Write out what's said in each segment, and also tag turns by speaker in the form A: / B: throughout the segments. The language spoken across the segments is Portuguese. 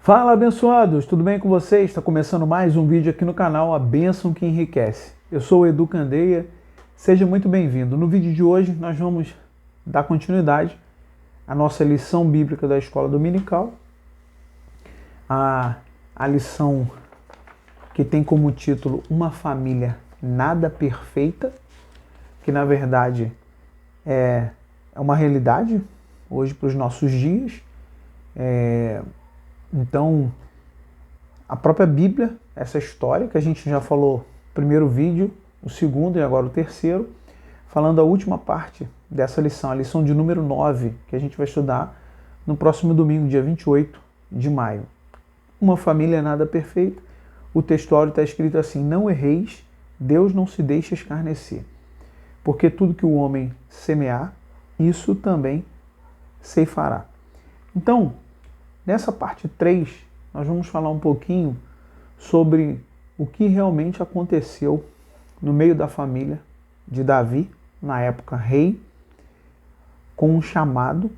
A: Fala, abençoados! Tudo bem com vocês? Está começando mais um vídeo aqui no canal A Bênção que Enriquece. Eu sou o Edu Candeia, seja muito bem-vindo. No vídeo de hoje nós vamos dar continuidade à nossa lição bíblica da Escola Dominical, a lição que tem como título Uma Família Nada Perfeita, que na verdade é uma realidade hoje para os nossos dias. Então, a própria Bíblia, essa história que a gente já falou no primeiro vídeo, o segundo e agora o terceiro, falando a última parte dessa lição, a lição de número 9, que a gente vai estudar no próximo domingo, dia 28 de maio. Uma família nada perfeita. O textuário está escrito assim: não erreis, Deus não se deixa escarnecer, porque tudo que o homem semear, isso também ceifará. Então, nessa parte 3, nós vamos falar um pouquinho sobre o que realmente aconteceu no meio da família de Davi, na época rei, com um chamado,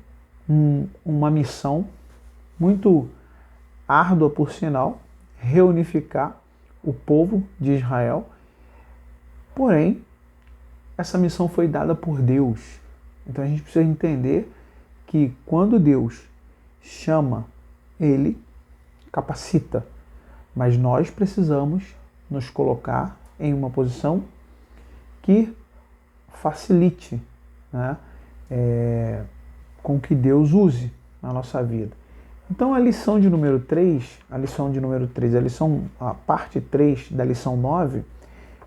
A: uma missão muito árdua, por sinal, reunificar o povo de Israel. Porém, essa missão foi dada por Deus. Então a gente precisa entender que quando Deus chama, Ele capacita, mas nós precisamos nos colocar em uma posição que facilite, né, com que Deus use na nossa vida. Então a parte 3 da lição 9,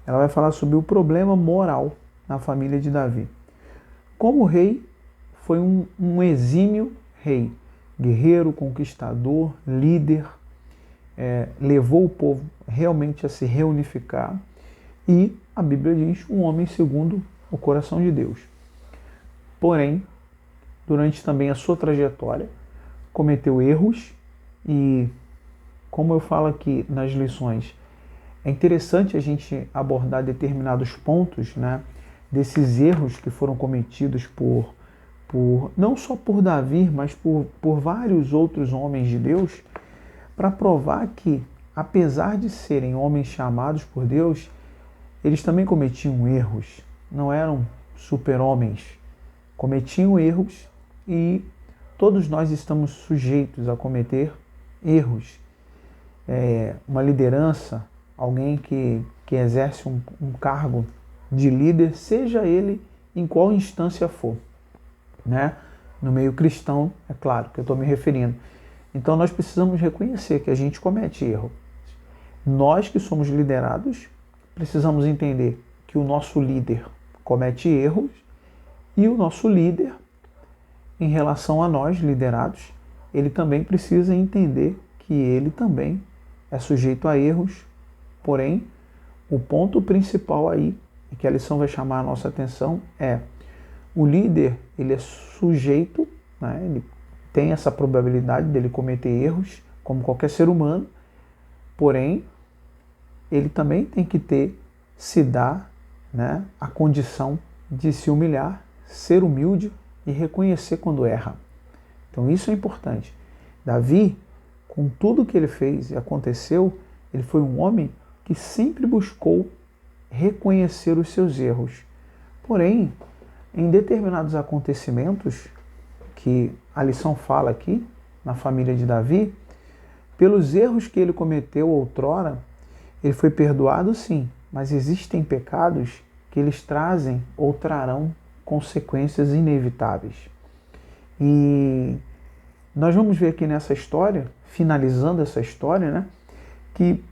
A: ela vai falar sobre o problema moral na família de Davi. Como rei, foi um exímio rei, guerreiro, conquistador, líder, levou o povo realmente a se reunificar e, a Bíblia diz, um homem segundo o coração de Deus. Porém, durante também a sua trajetória, cometeu erros e, como eu falo aqui nas lições, é interessante a gente abordar determinados pontos, né, desses erros que foram cometidos não só por Davi, mas por vários outros homens de Deus, para provar que, apesar de serem homens chamados por Deus, eles também cometiam erros, não eram super-homens, cometiam erros e todos nós estamos sujeitos a cometer erros. Uma liderança, alguém que exerce um cargo de líder, seja ele em qual instância for, né? No meio cristão, é claro que eu estou me referindo. Então nós precisamos reconhecer que a gente comete erro. Nós que somos liderados, precisamos entender que o nosso líder comete erros e o nosso líder, em relação a nós liderados, ele também precisa entender que ele também é sujeito a erros. Porém, o ponto principal aí, e que a lição vai chamar a nossa atenção, é o líder, ele é sujeito, né, ele tem essa probabilidade dele cometer erros, como qualquer ser humano, porém, ele também tem que se dar, né, a condição de se humilhar, ser humilde e reconhecer quando erra. Então isso é importante. Davi, com tudo que ele fez e aconteceu, ele foi um homem que sempre buscou reconhecer os seus erros. Porém, em determinados acontecimentos, que a lição fala aqui, na família de Davi, pelos erros que ele cometeu outrora, ele foi perdoado sim, mas existem pecados que eles trazem ou trarão consequências inevitáveis. E nós vamos ver aqui nessa história, finalizando essa história, né, que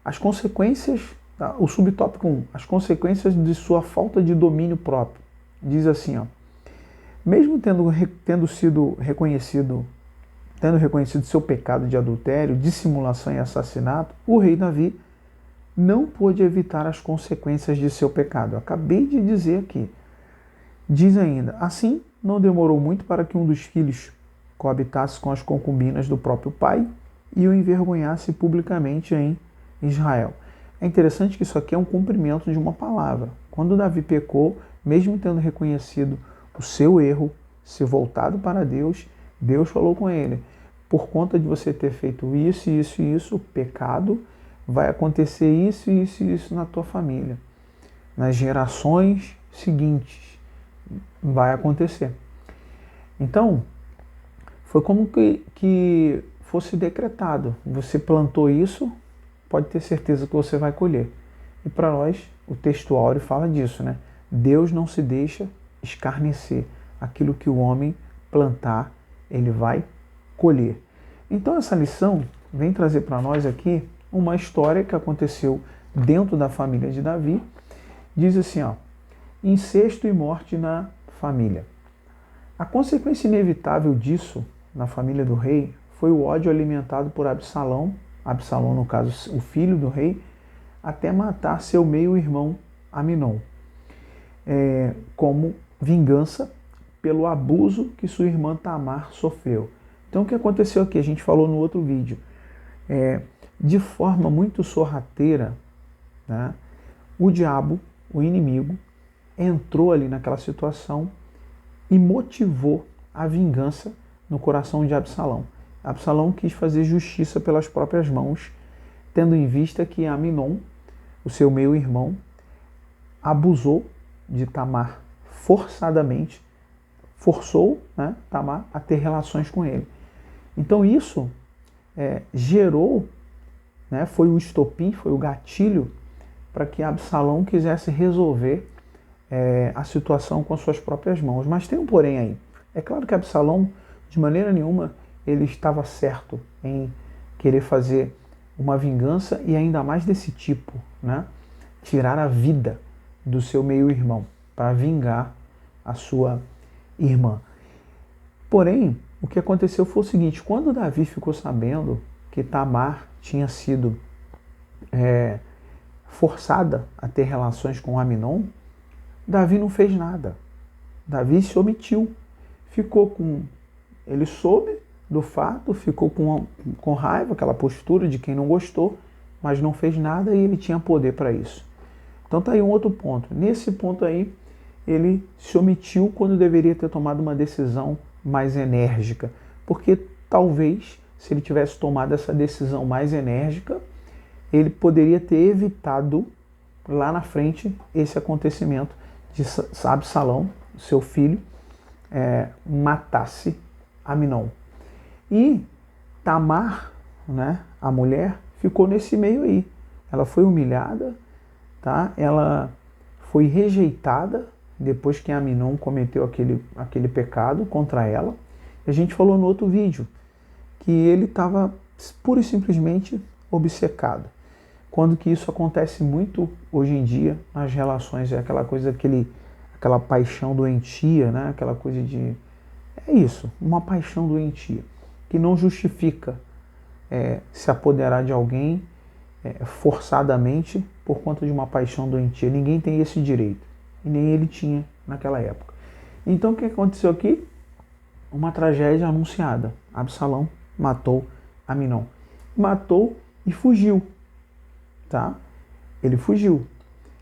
A: as consequências, o subtópico 1, as consequências de sua falta de domínio próprio. Diz assim, ó: mesmo tendo reconhecido seu pecado de adultério, dissimulação e assassinato, o rei Davi não pôde evitar as consequências de seu pecado. Eu acabei de dizer aqui. Diz ainda: assim, não demorou muito para que um dos filhos coabitasse com as concubinas do próprio pai e o envergonhasse publicamente em Israel. É interessante que isso aqui é um cumprimento de uma palavra. Quando Davi pecou, mesmo tendo reconhecido o seu erro, se voltado para Deus, Deus falou com ele: por conta de você ter feito isso, isso e isso, pecado, vai acontecer isso, isso e isso na tua família. Nas gerações seguintes vai acontecer. Então, foi como que fosse decretado. Você plantou isso, pode ter certeza que você vai colher. E para nós, o texto áureo fala disso, né? Deus não se deixa escarnecer. Aquilo que o homem plantar, ele vai colher. Então essa lição vem trazer para nós aqui uma história que aconteceu dentro da família de Davi. Diz assim, ó, incesto e morte na família. A consequência inevitável disso, na família do rei, foi o ódio alimentado por Absalão, no caso o filho do rei, até matar seu meio-irmão Aminon, como vingança pelo abuso que sua irmã Tamar sofreu. Então o que aconteceu aqui? A gente falou no outro vídeo. De forma muito sorrateira, né, o diabo, o inimigo, entrou ali naquela situação e motivou a vingança no coração de Absalão. Absalão quis fazer justiça pelas próprias mãos, tendo em vista que Aminon, o seu meio-irmão, abusou de Tamar forçadamente, forçou, né, Tamar a ter relações com ele. Então isso gerou, né, foi o estopim, foi o gatilho para que Absalão quisesse resolver a situação com suas próprias mãos. Mas tem um porém aí. É claro que Absalão, de maneira nenhuma, ele estava certo em querer fazer uma vingança e ainda mais desse tipo, né? Tirar a vida do seu meio-irmão para vingar a sua irmã. Porém, o que aconteceu foi o seguinte, quando Davi ficou sabendo que Tamar tinha sido forçada a ter relações com Aminon, Davi não fez nada. Davi se omitiu. Ele soube do fato, ficou com raiva, aquela postura de quem não gostou, mas não fez nada e ele tinha poder para isso. Então tá aí um outro ponto. Nesse ponto aí, ele se omitiu quando deveria ter tomado uma decisão mais enérgica. Porque talvez, se ele tivesse tomado essa decisão mais enérgica, ele poderia ter evitado lá na frente esse acontecimento de Absalão, seu filho, matasse Aminon. E Tamar, né, a mulher, ficou nesse meio aí. Ela foi humilhada, tá? Ela foi rejeitada depois que Aminon cometeu aquele pecado contra ela. E a gente falou no outro vídeo que ele estava pura e simplesmente obcecado. Quando que isso acontece muito hoje em dia nas relações, é aquela coisa, aquela paixão doentia, né? Aquela coisa de... É isso, uma paixão doentia, que não justifica se apoderar de alguém forçadamente por conta de uma paixão doentia. Ninguém tem esse direito, e nem ele tinha naquela época. Então o que aconteceu aqui? Uma tragédia anunciada. Absalão matou Aminon. Matou e fugiu. Tá? Ele fugiu.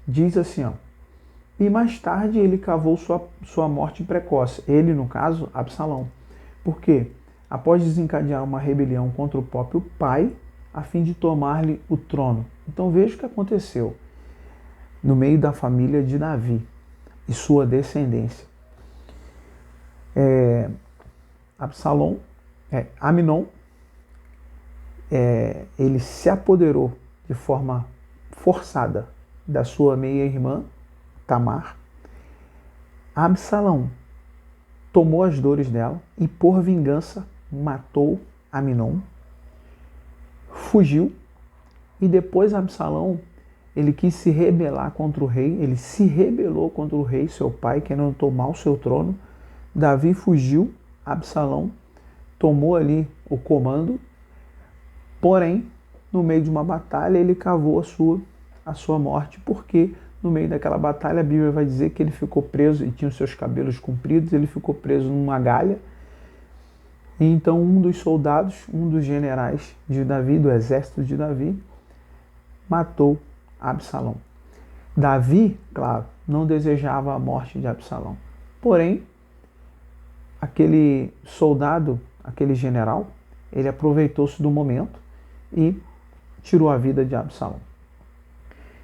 A: Diz assim, ó. E mais tarde ele cavou sua morte precoce. Ele, no caso, Absalão. Por quê? Após desencadear uma rebelião contra o próprio pai, a fim de tomar-lhe o trono. Então veja o que aconteceu no meio da família de Davi e sua descendência. Aminon, ele se apoderou de forma forçada da sua meia-irmã, Tamar. Absalão tomou as dores dela e, por vingança, matou Aminon, fugiu, e depois Absalão, ele quis se rebelar contra o rei, ele se rebelou contra o rei, seu pai, querendo tomar o seu trono. Davi fugiu, Absalão tomou ali o comando, porém, no meio de uma batalha, ele cavou a sua morte, porque no meio daquela batalha a Bíblia vai dizer que ele ficou preso, e tinha os seus cabelos compridos, ele ficou preso numa galha. E então um dos soldados, um dos generais de Davi, do exército de Davi, matou Absalão. Davi, claro, não desejava a morte de Absalão. Porém, aquele soldado, aquele general, ele aproveitou-se do momento e tirou a vida de Absalão.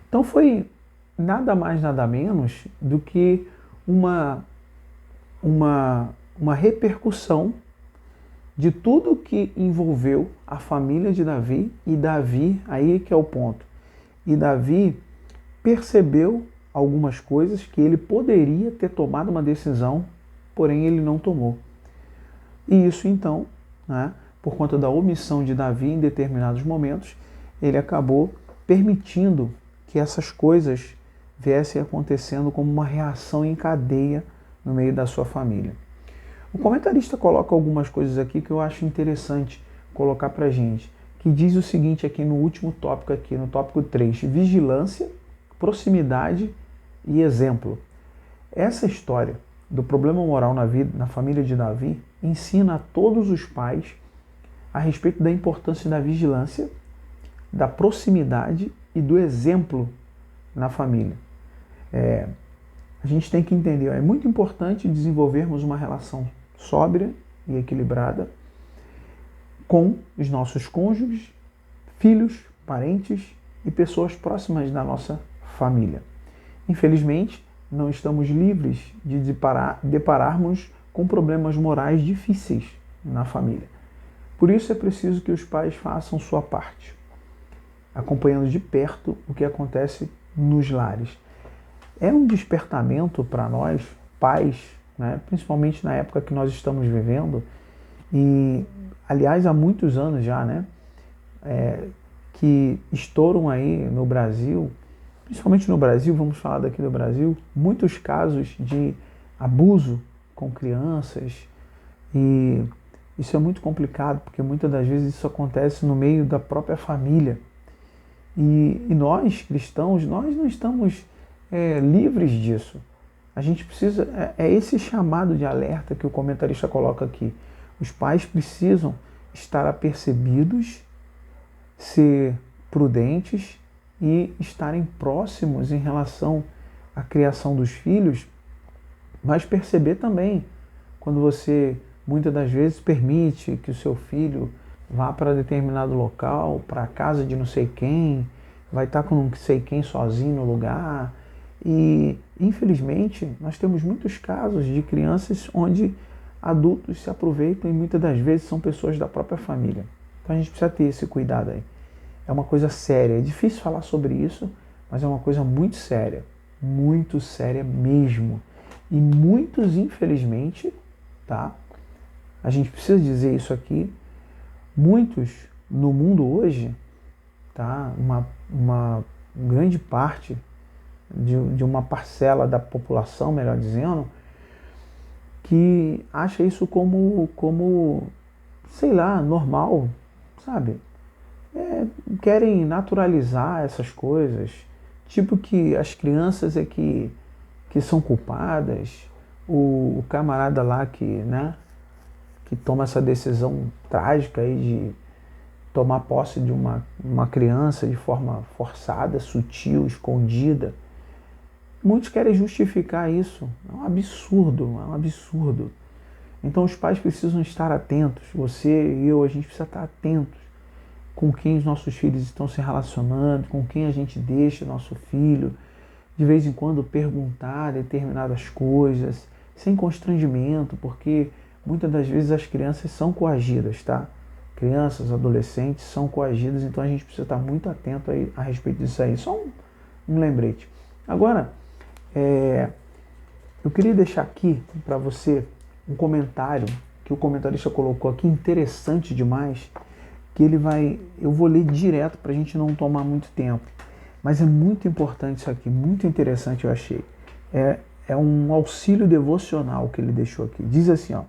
A: Então foi nada mais, nada menos do que uma repercussão de tudo que envolveu a família de Davi, e Davi, aí que é o ponto, e Davi percebeu algumas coisas que ele poderia ter tomado uma decisão, porém ele não tomou. E isso então, né, por conta da omissão de Davi em determinados momentos, ele acabou permitindo que essas coisas viessem acontecendo como uma reação em cadeia no meio da sua família. O comentarista coloca algumas coisas aqui que eu acho interessante colocar pra gente, que diz o seguinte aqui no último tópico aqui, no tópico 3, vigilância, proximidade e exemplo. Essa história do problema moral na família de Davi ensina a todos os pais a respeito da importância da vigilância, da proximidade e do exemplo na família. A gente tem que entender, é muito importante desenvolvermos uma relação sóbria e equilibrada com os nossos cônjuges, filhos, parentes e pessoas próximas da nossa família. Infelizmente, não estamos livres de depararmos com problemas morais difíceis na família. Por isso é preciso que os pais façam sua parte, acompanhando de perto o que acontece nos lares. É um despertamento para nós, pais, né, principalmente na época que nós estamos vivendo, e aliás há muitos anos já, né, que estouram aí no Brasil, principalmente no Brasil, vamos falar daqui do Brasil, muitos casos de abuso com crianças, e isso é muito complicado, porque muitas das vezes isso acontece no meio da própria família. E nós, cristãos, nós não estamos livres disso. A gente precisa, é esse chamado de alerta que o comentarista coloca aqui. Os pais precisam estar apercebidos, ser prudentes e estarem próximos em relação à criação dos filhos, mas perceber também quando você muitas das vezes permite que o seu filho vá para determinado local, para a casa de não sei quem, vai estar com não sei quem sozinho no lugar. E, infelizmente, nós temos muitos casos de crianças onde adultos se aproveitam e muitas das vezes são pessoas da própria família. Então a gente precisa ter esse cuidado aí. É uma coisa séria. É difícil falar sobre isso, mas é uma coisa muito séria mesmo. E muitos, infelizmente, tá? A gente precisa dizer isso aqui, muitos no mundo hoje, tá? Uma grande parte de uma parcela da população, melhor dizendo, que acha isso como sei lá, normal, sabe? Querem naturalizar essas coisas, tipo que as crianças que são culpadas, o camarada lá que toma essa decisão trágica aí de tomar posse de uma criança de forma forçada, sutil, escondida. Muitos querem justificar isso. É um absurdo. Então os pais precisam estar atentos. Você e eu, a gente precisa estar atentos com quem os nossos filhos estão se relacionando, com quem a gente deixa nosso filho. De vez em quando perguntar determinadas coisas, sem constrangimento, porque muitas das vezes as crianças são coagidas, tá? Crianças, adolescentes são coagidas, então a gente precisa estar muito atento aí a respeito disso aí. Só um lembrete. Agora, eu queria deixar aqui para você um comentário que o comentarista colocou aqui, interessante demais, que eu vou ler direto para a gente não tomar muito tempo. Mas é muito importante isso aqui, muito interessante eu achei. É um auxílio devocional que ele deixou aqui. Diz assim, ó,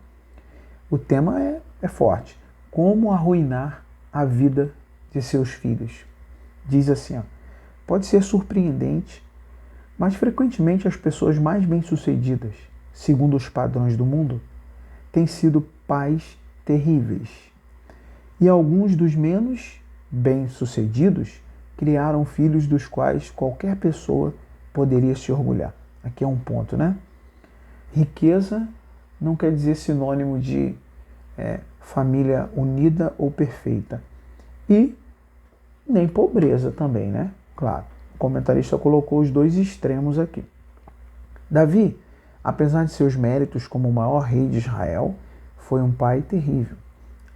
A: o tema é forte. Como arruinar a vida de seus filhos. Diz assim, ó, pode ser surpreendente, mas frequentemente as pessoas mais bem-sucedidas, segundo os padrões do mundo, têm sido pais terríveis. E alguns dos menos bem-sucedidos criaram filhos dos quais qualquer pessoa poderia se orgulhar. Aqui é um ponto, né? Riqueza não quer dizer sinônimo de família unida ou perfeita. E nem pobreza também, né? Claro, o comentarista colocou os dois extremos aqui. Davi, apesar de seus méritos como o maior rei de Israel, foi um pai terrível.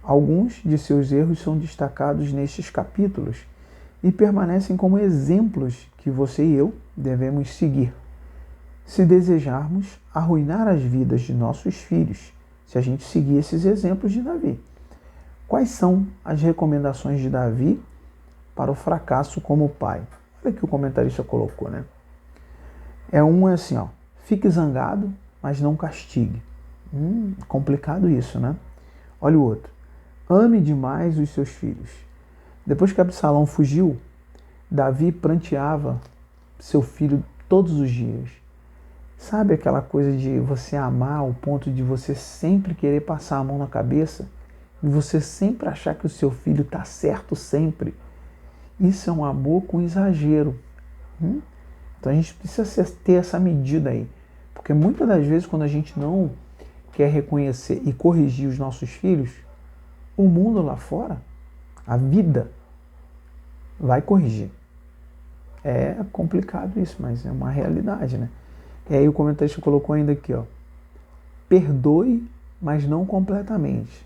A: Alguns de seus erros são destacados nestes capítulos e permanecem como exemplos que você e eu devemos seguir, se desejarmos arruinar as vidas de nossos filhos, se a gente seguir esses exemplos de Davi. Quais são as recomendações de Davi para o fracasso como pai? Olha o que o comentarista colocou, né? Assim, ó, fique zangado, mas não castigue. Complicado isso, né? Olha o outro. Ame demais os seus filhos. Depois que Absalão fugiu, Davi pranteava seu filho todos os dias. Sabe aquela coisa de você amar ao ponto de você sempre querer passar a mão na cabeça e você sempre achar que o seu filho está certo sempre? Isso é um amor com exagero. Então a gente precisa ter essa medida aí. Porque muitas das vezes quando a gente não quer reconhecer e corrigir os nossos filhos, o mundo lá fora, a vida, vai corrigir. É complicado isso, mas é uma realidade, né? E aí o comentarista colocou ainda aqui, ó, perdoe, mas não completamente.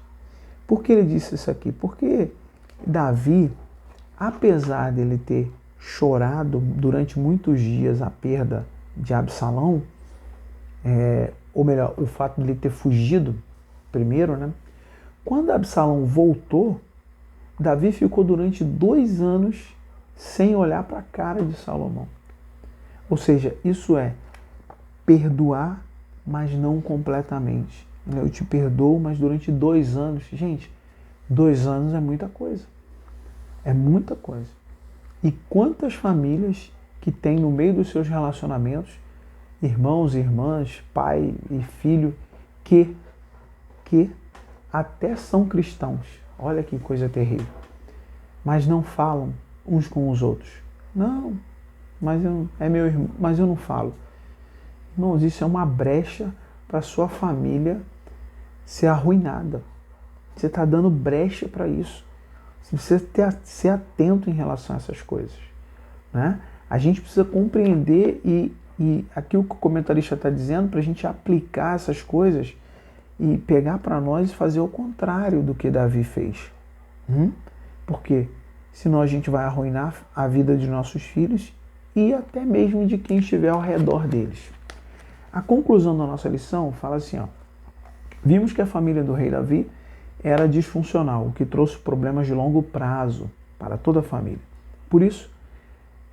A: Por que ele disse isso aqui? Porque Davi, apesar dele ter chorado durante muitos dias a perda de Absalão, ou melhor, o fato de ele ter fugido primeiro, né? Quando Absalão voltou, Davi ficou durante 2 anos sem olhar para a cara de Salomão. Ou seja, isso é perdoar, mas não completamente. Eu te perdoo, mas durante 2 anos. Gente, 2 anos é muita coisa. É muita coisa. E quantas famílias que tem no meio dos seus relacionamentos, irmãos e irmãs, pai e filho, que até são cristãos. Olha que coisa terrível. Mas não falam uns com os outros. Não, mas é meu irmão, mas eu não falo. Irmãos, isso é uma brecha para a sua família ser arruinada. Você está dando brecha para isso. Você precisa ser atento em relação a essas coisas, né? A gente precisa compreender e aqui o que o comentarista está dizendo, para a gente aplicar essas coisas e pegar para nós e fazer o contrário do que Davi fez. Porque senão a gente vai arruinar a vida de nossos filhos e até mesmo de quem estiver ao redor deles. A conclusão da nossa lição fala assim, ó, vimos que a família do rei Davi era disfuncional, o que trouxe problemas de longo prazo para toda a família. Por isso,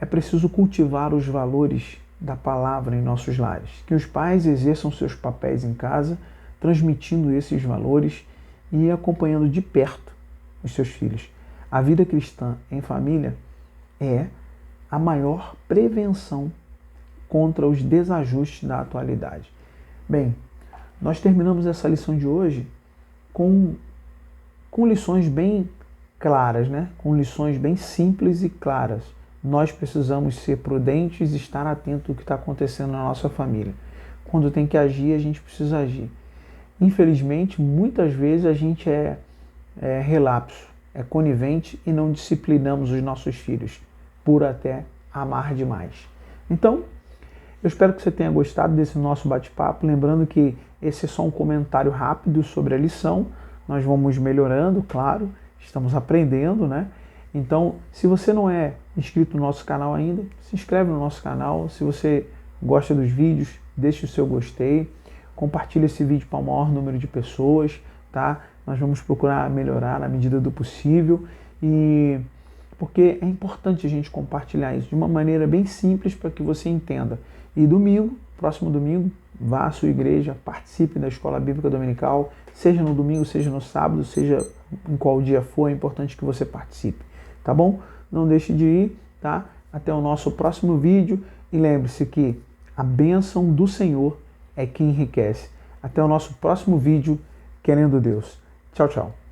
A: é preciso cultivar os valores da palavra em nossos lares, que os pais exerçam seus papéis em casa, transmitindo esses valores e acompanhando de perto os seus filhos. A vida cristã em família é a maior prevenção contra os desajustes da atualidade. Bem, nós terminamos essa lição de hoje com lições bem claras, né? Com lições bem simples e claras. Nós precisamos ser prudentes e estar atentos ao que está acontecendo na nossa família. Quando tem que agir, a gente precisa agir. Infelizmente, muitas vezes a gente é relapso, é conivente e não disciplinamos os nossos filhos, por até amar demais. Então, eu espero que você tenha gostado desse nosso bate-papo. Lembrando que esse é só um comentário rápido sobre a lição. Nós vamos melhorando, claro, estamos aprendendo, né? Então, se você não é inscrito no nosso canal ainda, se inscreve no nosso canal. Se você gosta dos vídeos, deixe o seu gostei. Compartilhe esse vídeo para o maior número de pessoas, tá? Nós vamos procurar melhorar na medida do possível. Porque é importante a gente compartilhar isso de uma maneira bem simples para que você entenda. E domingo, próximo domingo, vá à sua igreja, participe da Escola Bíblica Dominical, seja no domingo, seja no sábado, seja em qual dia for, é importante que você participe, tá bom? Não deixe de ir, tá? Até o nosso próximo vídeo e lembre-se que a bênção do Senhor é que enriquece. Até o nosso próximo vídeo, querendo Deus. Tchau, tchau.